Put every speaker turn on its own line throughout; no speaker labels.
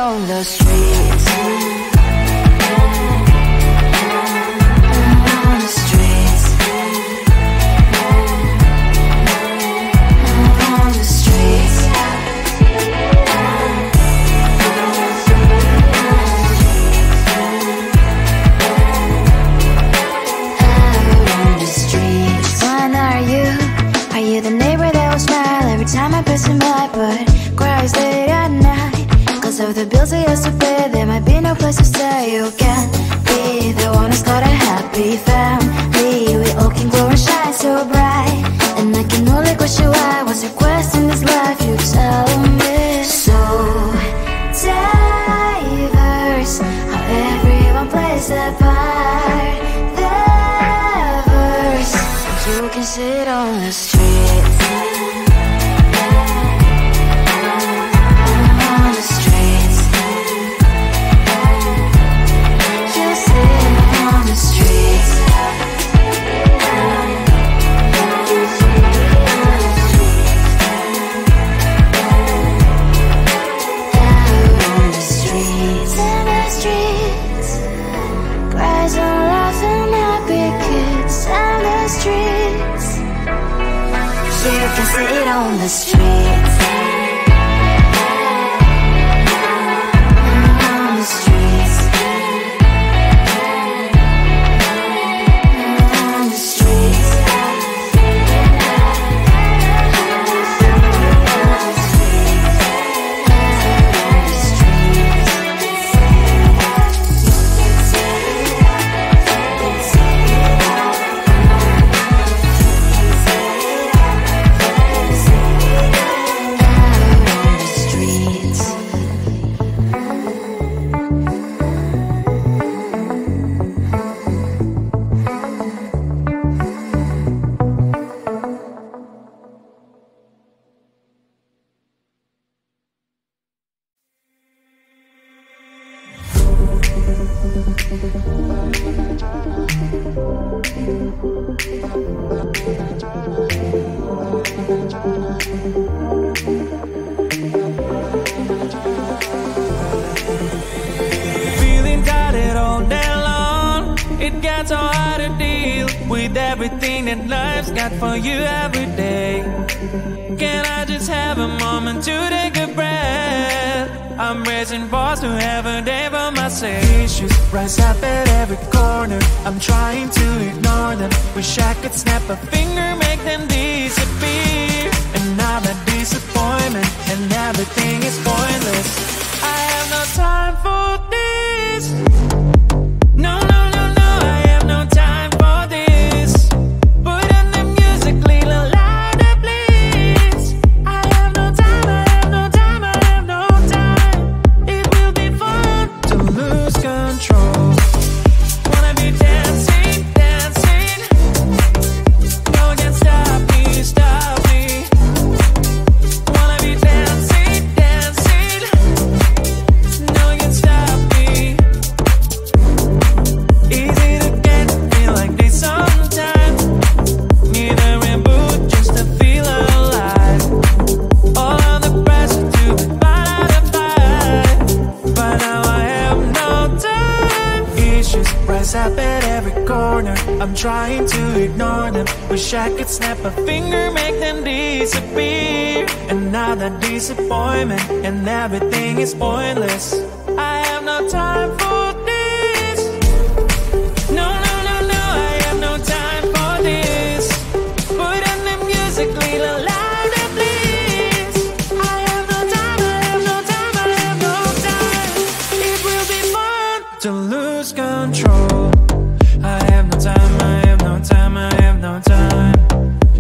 on the streets.
Of the bills I used to pay, there might be no place to stay. You can't be the one who's got a happy family. We all can glow and shine so bright, and I can only question why. What's your quest in this life? You tell me. So diverse, how everyone plays their part. Their verse, you can sit on the streets. Sit on the streets. On the streets. On the streets.
Feeling tired all day long, it gets so hard to deal with everything that life's got for you every day. Can I just have a moment to take a breath? I'm raising balls to have a day for myself. Issues rise up at every corner, I'm trying to ignore them. Wish I could snap a finger, make them disappear. And now that disappointment and everything is pointless. I have no time for this. No, no, no, no, I have no time for this. Put on the music, little louder, please. I have no time, I have no time, I have no time. It will be fun to lose control. Wanna be dancing, dancing. No one can stop me, stop me. Wanna be dancing, dancing. No one can stop me. Easy to get feel like this sometimes. Need a reboot just to feel alive. All of the pressure to be part of the fight, but now I have no time. Issues rise up at every corner, I'm trying to ignore them. Wish I could snap a finger, make them disappear. And now that disappointment and everything is pointless. I have no time for this. No, no, no, no, I have no time for this. Put on the music, little louder, please. I have no time, I have no time, I have no time. It will be fun to lose control. I have no time, I have no time, I have no time.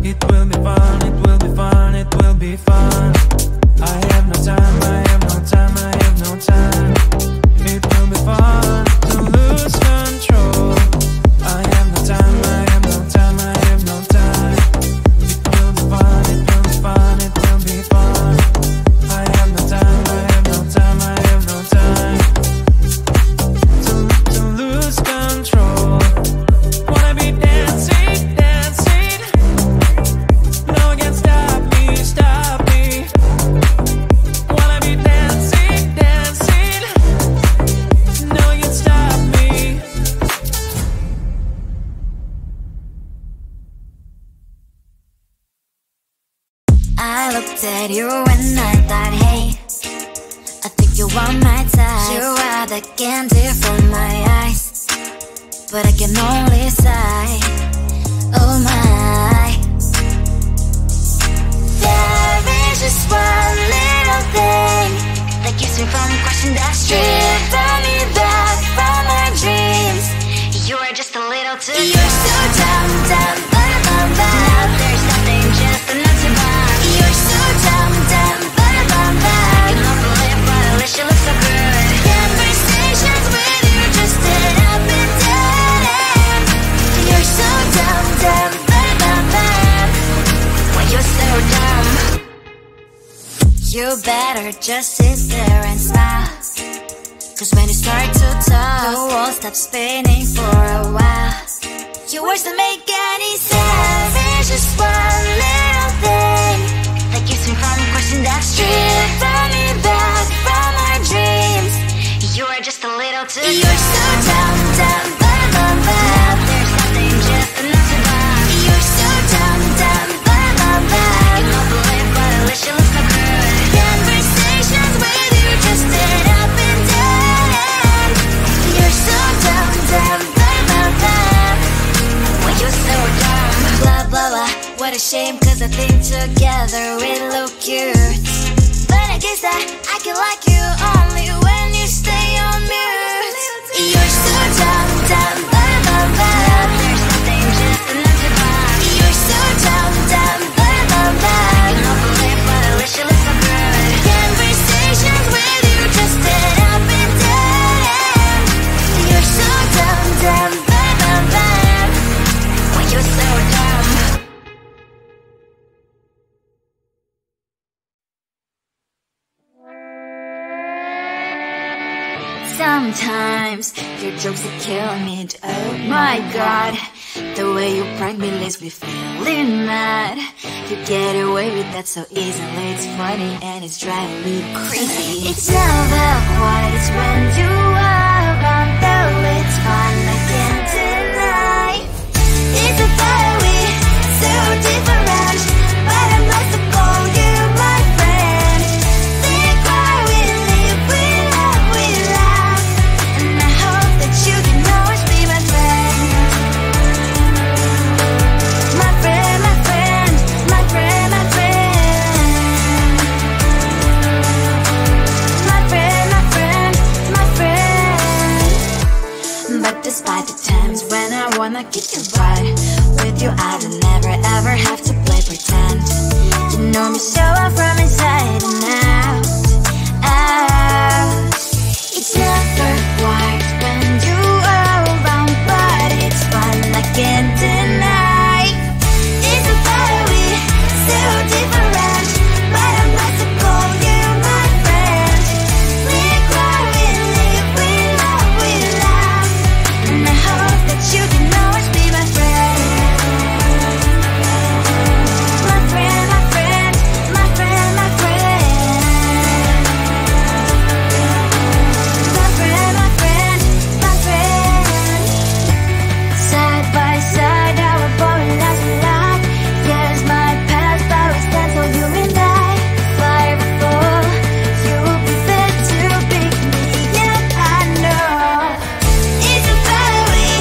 It will be fun, it will be fun, it will be fun. I have no time, I have no time, I have no time. It will be fun to lose control. I have no time, I have no time, I have no time. It will be fun, it will be fun, it will be fun. I have no time, I have no time, I have no time. To lose control. Wanna be dancing, dancing. No one can stop me, stop me.
I looked at you and I thought, hey, I think you are my type. You are the candy from my eyes, but I can only sigh, oh my. There is just one little thing that keeps me from crossing that street. Drive me back from my dreams. You are just a little too good. You're so dumb, dumb, but now there's nothing, just enough to buy. You're so dumb, dumb, but you don't believe, but at least you look so good. Conversations with you just end up in dead end. You're so dumb, dumb, but when you're so dumb, you better just sit there and smile. Cause when you start to talk, the world stops spinning for a while. Your words don't make any sense. There's just one little thing that keeps me from crossing that street. Pull me back from our dreams. You are just a little too good. You're so dumb, dumb, but there's nothing, just enough to buy. You're so dumb, dumb, but you don't believe, but at least you look so good. Conversations with you just end up in dead end. You're so dumb, dumb, but when you're so dumb. Blah, blah, blah, what a shame, cause I think together we look cute. But I guess that I can like you only when you stay on mute. You're so dumb, dumb, but there's nothing, just enough to buy. You're so dumb, dumb, but you don't believe, but at least you look so good. Conversations with you just end up in dead end. You're so dumb, dumb, but when you're so dumb. Sometimes your jokes that kill me. Oh my god, the way you prank me leaves me feeling mad. You get away with that so easily. It's funny and it's driving me crazy. It's never quiet, it's when you are around. Though it's fun, I can't deny. It's a fiery, so different, but I must have called you my friend. Think why we live, we love, we laugh, and I hope that you can always be my friend. My friend, my friend, my friend, my friend. My friend, my friend, my friend. But despite the times when I wanna kick your butt, with you I don't never ever have to play pretend. You know me so well from inside and out, out. It's never quiet when you are around, but it's fun, I can't deny. It's a fiery, so different, but I must have called you my friend. We cry, we live, we love, we laugh, and I hope that you can always be my friend. My friend, my friend, my friend, my friend. My friend, my friend, my friend. Side by side, our body lasts a lot. Yes, my past, but we stand for you and I. Fire before you'll be there to pick me up, I know. It's a fiery,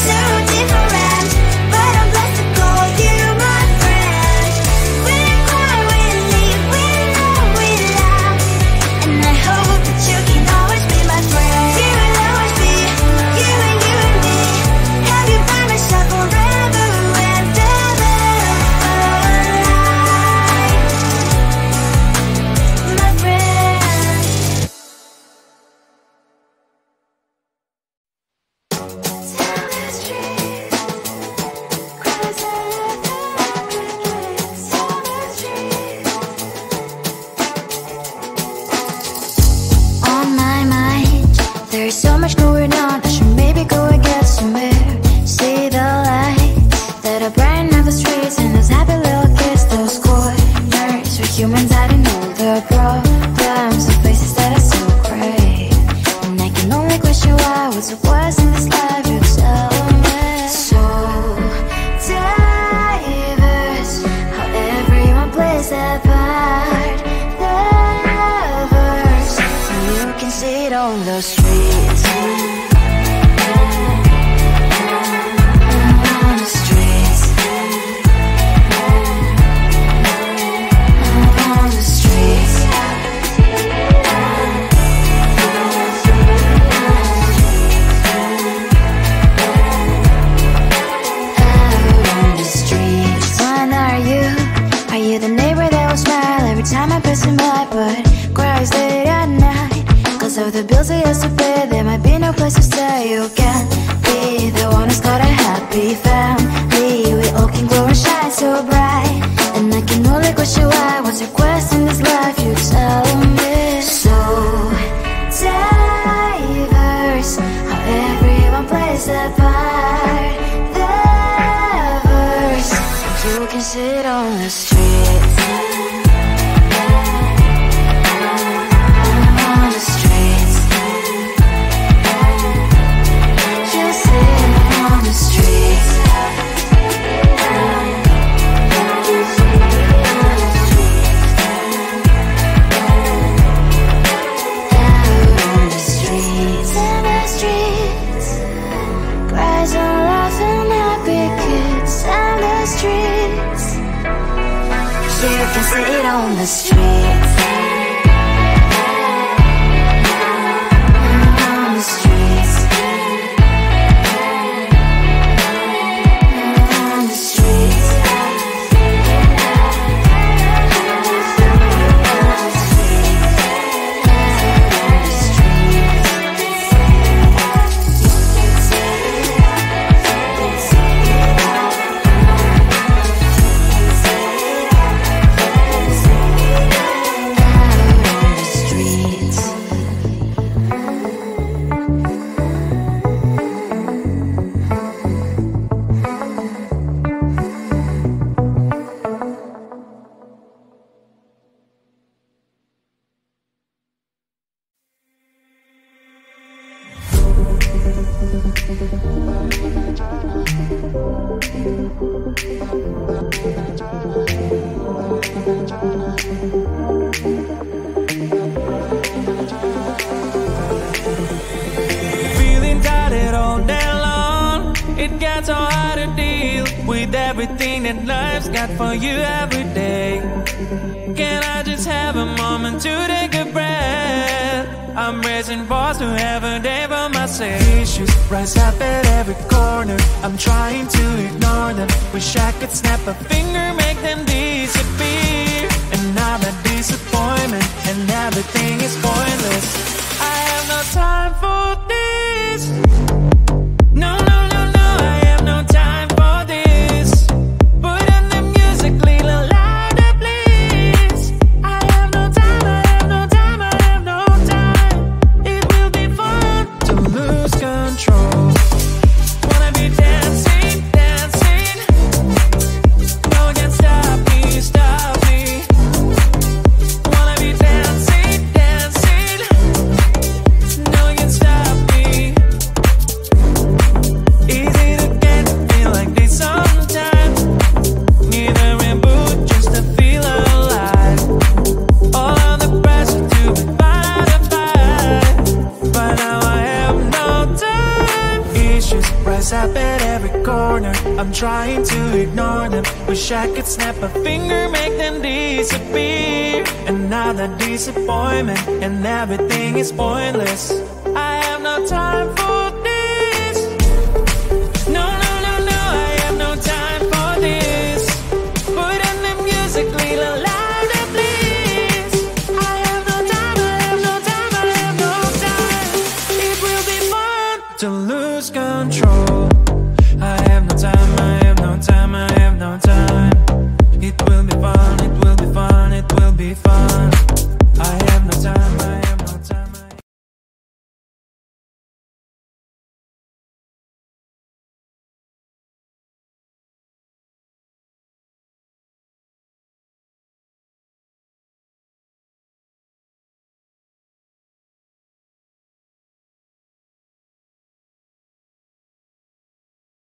so different, but I'm blessed to call you my friend. We cry, we live, we love, we laugh, and I hope that you can always be my friend. You will always be, you and me. Have you by my side forever and ever. My friend. Tell the street, cause I love the tell the street. On my mind, there's so much going on. I should maybe go and get some air. See the lights that are brighten up the streets, and those happy little kids, those corners where humans hiding all the problems, the faces that are so gray. And I can only question why, what's the worst in this life, you tell me. So diverse, how everyone plays plays that part, the verse. You can see it on the streets. On the streets. On the streets. Time I pass him by, but cries late at night. Cause of the bills he has to pay, there might be no place to stay. You can't be the one who's got a happy family. We all can glow and shine so bright. And I can only question why. What's your quest in this life? You tell me. So diverse, how everyone plays their part, the verse. You can sit on the streets. You can see it on the streets. On the streets. On the streets.
Feeling tired all day long. It gets so hard to deal with everything that life's got for you every day. Can I just have a moment to take a breath? I'm raising balls to have a day for myself. Issues rise up at every corner. I'm trying to ignore them. Wish I could snap a finger, make them disappear. And now that disappointment and everything is pointless. I have no time for this. No, no, no, no, I have no time for this. Put on the music, little louder, please. I have no time, I have no time, I have no time. It will be fun to lose control. Wanna be dancing, dancing. No one can stop me, stop me. Wanna be dancing, dancing. No one can stop me. Easy to get, feel like this sometimes. Need a reboot just to feel alive. All of the pressure to be part of fight. But now I have no time. Issues rise up at every corner. I'm trying to ignore them. Wish I could snap a finger, make them disappear. And now that disappointment and everything is pointless. I have no time